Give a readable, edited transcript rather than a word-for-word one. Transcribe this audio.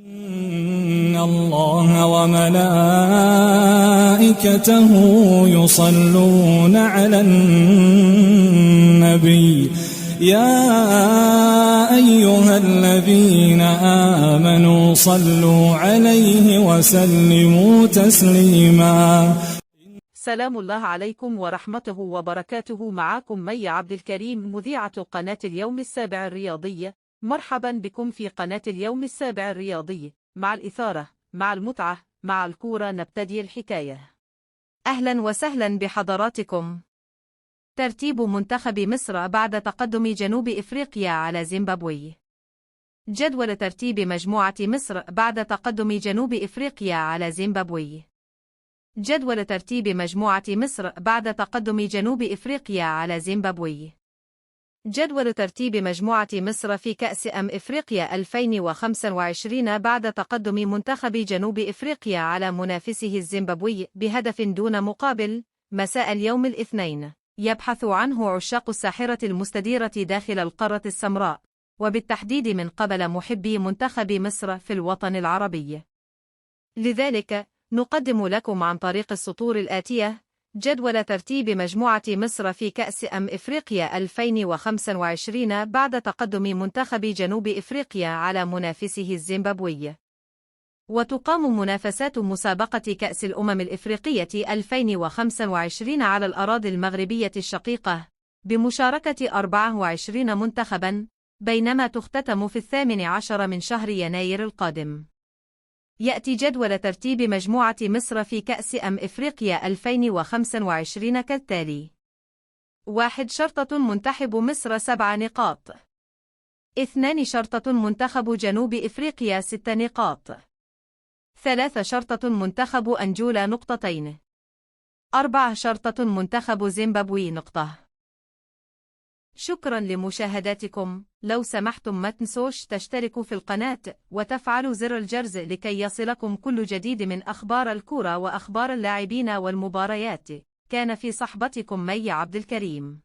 إن الله وملائكته يصلون على النبي يا أيها الذين آمنوا صلوا عليه وسلموا تسليما. سلام الله عليكم ورحمته وبركاته. معكم مي عبد الكريم، مذيعة قناة اليوم السابع الرياضية. مرحبا بكم في قناة اليوم السابع الرياضي، مع الإثارة، مع المتعة، مع الكورة نبتدي الحكاية. أهلا وسهلا بحضراتكم. ترتيب منتخب مصر بعد تقدم جنوب إفريقيا على زيمبابوي. جدول ترتيب مجموعة مصر بعد تقدم جنوب إفريقيا على زيمبابوي. جدول ترتيب مجموعة مصر بعد تقدم جنوب إفريقيا على زيمبابوي. جدول ترتيب مجموعة مصر في كأس إفريقيا 2025 بعد تقدم منتخب جنوب إفريقيا على منافسه الزيمبابوي بهدف دون مقابل مساء اليوم الاثنين، يبحث عنه عشاق الساحرة المستديرة داخل القارة السمراء، وبالتحديد من قبل محبي منتخب مصر في الوطن العربي. لذلك نقدم لكم عن طريق السطور الآتية جدول ترتيب مجموعة مصر في كأس إفريقيا 2025 بعد تقدم منتخب جنوب إفريقيا على منافسه الزيمبابوي. وتقام منافسات مسابقة كأس الأمم الإفريقية 2025 على الأراضي المغربية الشقيقة بمشاركة 24 منتخبا، بينما تختتم في 18 من شهر يناير القادم. يأتي جدول ترتيب مجموعة مصر في كأس إفريقيا 2025 كالتالي: 1. شرطة منتخب مصر 7 نقاط. 2. شرطة منتخب جنوب إفريقيا 6 نقاط. 3. شرطة منتخب أنجولا 2 نقطة. 4. شرطة منتخب زيمبابوي 1 نقطة. شكرا لمشاهداتكم. لو سمحتم ما تنسوش تشتركوا في القناة وتفعلوا زر الجرس لكي يصلكم كل جديد من أخبار الكرة وأخبار اللاعبين والمباريات. كان في صحبتكم مي عبد الكريم.